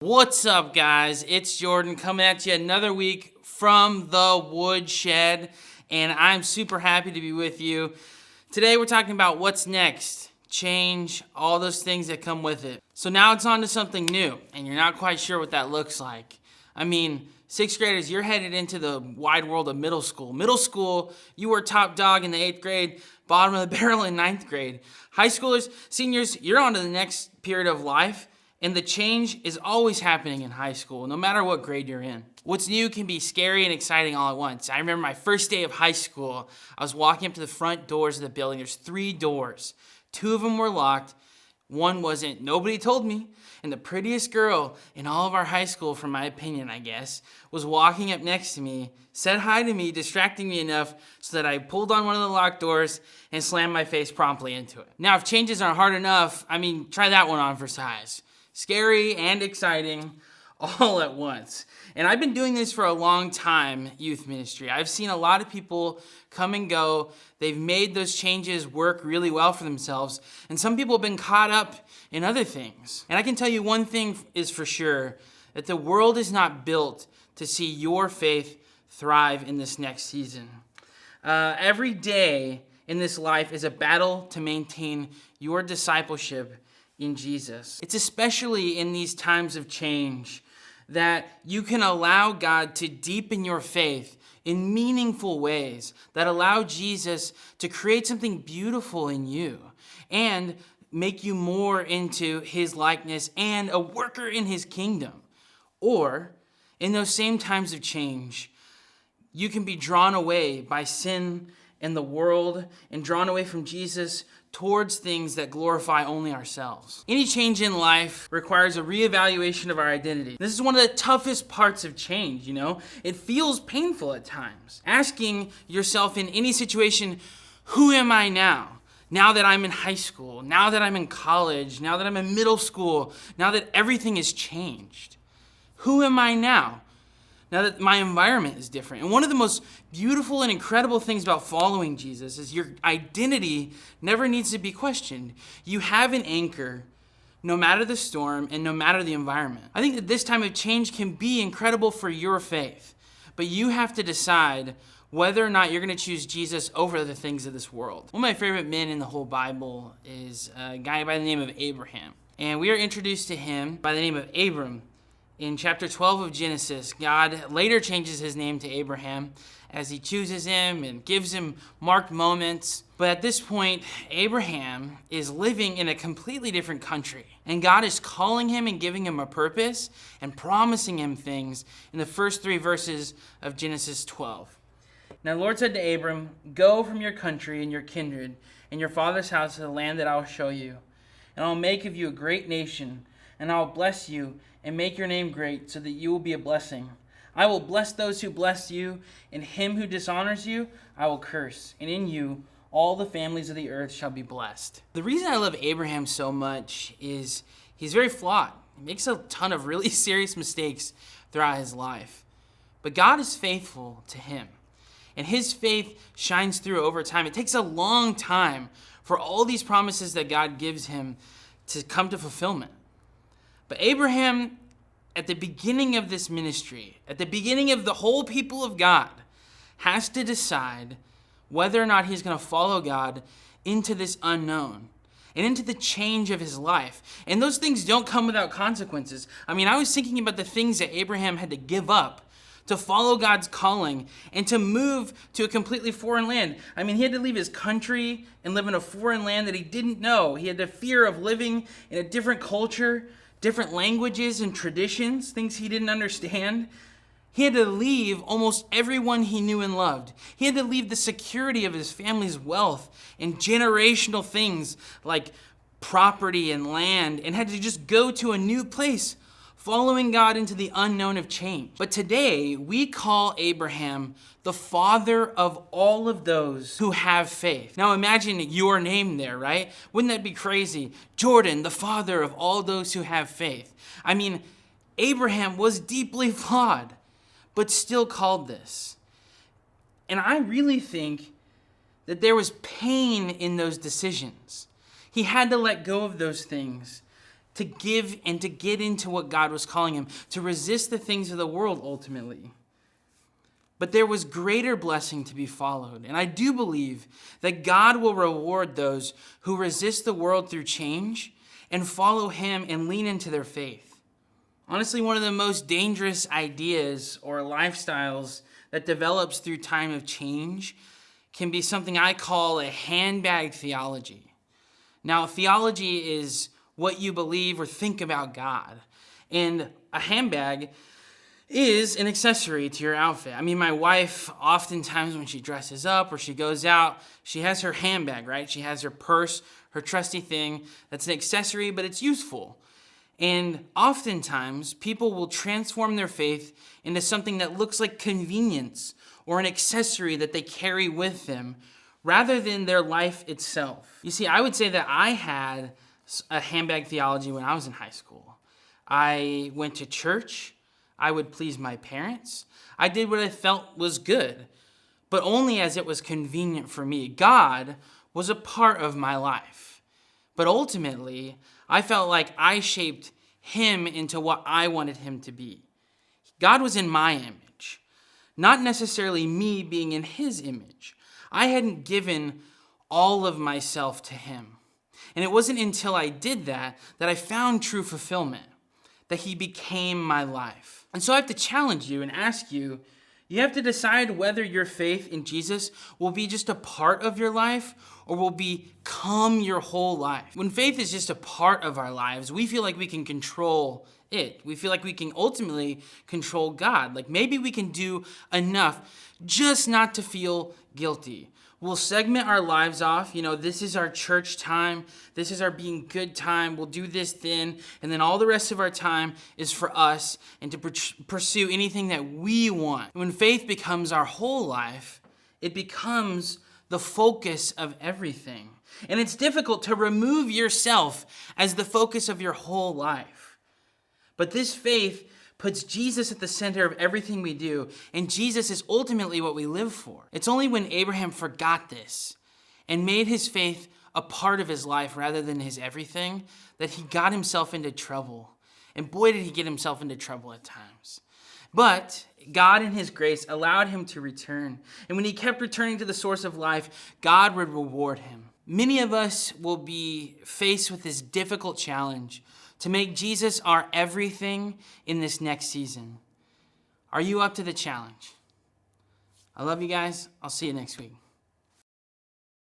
What's up, guys? It's Jordan coming at you another week from the woodshed, and I'm super happy to be with you. Today we're talking about what's next, change, all those things that come with it. So now it's on to something new, and you're not quite sure what that looks like. Sixth graders, you're headed into the wide world of middle school. Middle school, you were top dog in the 8th grade, bottom of the barrel in 9th grade. High schoolers, seniors, you're on to the next period of life. And the change is always happening in high school, no matter what grade you're in. What's new can be scary and exciting all at once. I remember my first day of high school. I was walking up to the front doors of the building. There's 3 doors. 2 of them were locked. One wasn't. Nobody told me. And the prettiest girl in all of our high school, from my opinion, I guess, was walking up next to me, said hi to me, distracting me enough so that I pulled on one of the locked doors and slammed my face promptly into it. Now, if changes aren't hard enough, try that one on for size. Scary and exciting all at once. And I've been doing this for a long time, youth ministry. I've seen a lot of people come and go. They've made those changes work really well for themselves. And some people have been caught up in other things. And I can tell you one thing is for sure, that the world is not built to see your faith thrive in this next season. Every day in this life is a battle to maintain your discipleship in Jesus. It's especially in these times of change that you can allow God to deepen your faith in meaningful ways that allow Jesus to create something beautiful in you and make you more into his likeness and a worker in his kingdom. Or in those same times of change, you can be drawn away by sin and the world and drawn away from Jesus towards things that glorify only ourselves. Any change in life requires a reevaluation of our identity. This is one of the toughest parts of change, It feels painful at times. Asking yourself in any situation, who am I now? Now that I'm in high school, now that I'm in college, now that I'm in middle school, now that everything has changed. Who am I now? Now that my environment is different. And one of the most beautiful and incredible things about following Jesus is your identity never needs to be questioned. You have an anchor no matter the storm and no matter the environment. I think that this time of change can be incredible for your faith, but you have to decide whether or not you're going to choose Jesus over the things of this world. One of my favorite men in the whole Bible is a guy by the name of Abraham. And we are introduced to him by the name of Abram. In chapter 12 of Genesis, God later changes his name to Abraham as he chooses him and gives him marked moments. But at this point, Abraham is living in a completely different country. And God is calling him and giving him a purpose and promising him things in the first 3 verses of Genesis 12. Now the Lord said to Abram, "Go from your country and your kindred and your father's house to the land that I will show you. And I will make of you a great nation, and I will bless you and make your name great so that you will be a blessing. I will bless those who bless you, and him who dishonors you I will curse. And in you all the families of the earth shall be blessed." The reason I love Abraham so much is he's very flawed. He makes a ton of really serious mistakes throughout his life. But God is faithful to him. And his faith shines through over time. It takes a long time for all these promises that God gives him to come to fulfillment. But Abraham, at the beginning of this ministry, at the beginning of the whole people of God, has to decide whether or not he's going to follow God into this unknown and into the change of his life. And those things don't come without consequences. I was thinking about the things that Abraham had to give up to follow God's calling and to move to a completely foreign land. He had to leave his country and live in a foreign land that he didn't know. He had the fear of living in a different culture, different languages and traditions, things he didn't understand. He had to leave almost everyone he knew and loved. He had to leave the security of his family's wealth and generational things like property and land, and had to just go to a new place, following God into the unknown of change. But today, we call Abraham the father of all of those who have faith. Now imagine your name there, right? Wouldn't that be crazy? Jordan, the father of all those who have faith. Abraham was deeply flawed, but still called this. And I really think that there was pain in those decisions. He had to let go of those things to give and to get into what God was calling him, to resist the things of the world ultimately. But there was greater blessing to be followed. And I do believe that God will reward those who resist the world through change and follow him and lean into their faith. Honestly, one of the most dangerous ideas or lifestyles that develops through time of change can be something I call a handbag theology. Now, theology is what you believe or think about God. And a handbag is an accessory to your outfit. I mean, my wife, oftentimes when she dresses up or she goes out, she has her handbag, right? She has her purse, her trusty thing. That's an accessory, but it's useful. And oftentimes, people will transform their faith into something that looks like convenience or an accessory that they carry with them rather than their life itself. You see, I would say that I had a handbag theology when I was in high school. I went to church. I would please my parents. I did what I felt was good, but only as it was convenient for me. God was a part of my life. But ultimately, I felt like I shaped him into what I wanted him to be. God was in my image, not necessarily me being in his image. I hadn't given all of myself to him. And it wasn't until I did that I found true fulfillment, that he became my life. And so I have to challenge you and ask you, you have to decide whether your faith in Jesus will be just a part of your life or will become your whole life. When faith is just a part of our lives, we feel like we can control it. We feel like we can ultimately control God. Like maybe we can do enough just not to feel guilty. We'll segment our lives off. This is our church time. This is our being good time. We'll do this then. And then all the rest of our time is for us and to pursue anything that we want. When faith becomes our whole life, it becomes the focus of everything. And it's difficult to remove yourself as the focus of your whole life. But this faith puts Jesus at the center of everything we do, and Jesus is ultimately what we live for. It's only when Abraham forgot this and made his faith a part of his life rather than his everything that he got himself into trouble. And boy, did he get himself into trouble at times. But God in his grace allowed him to return. And when he kept returning to the source of life, God would reward him. Many of us will be faced with this difficult challenge to make Jesus our everything in this next season. Are you up to the challenge? I love you guys. I'll see you next week.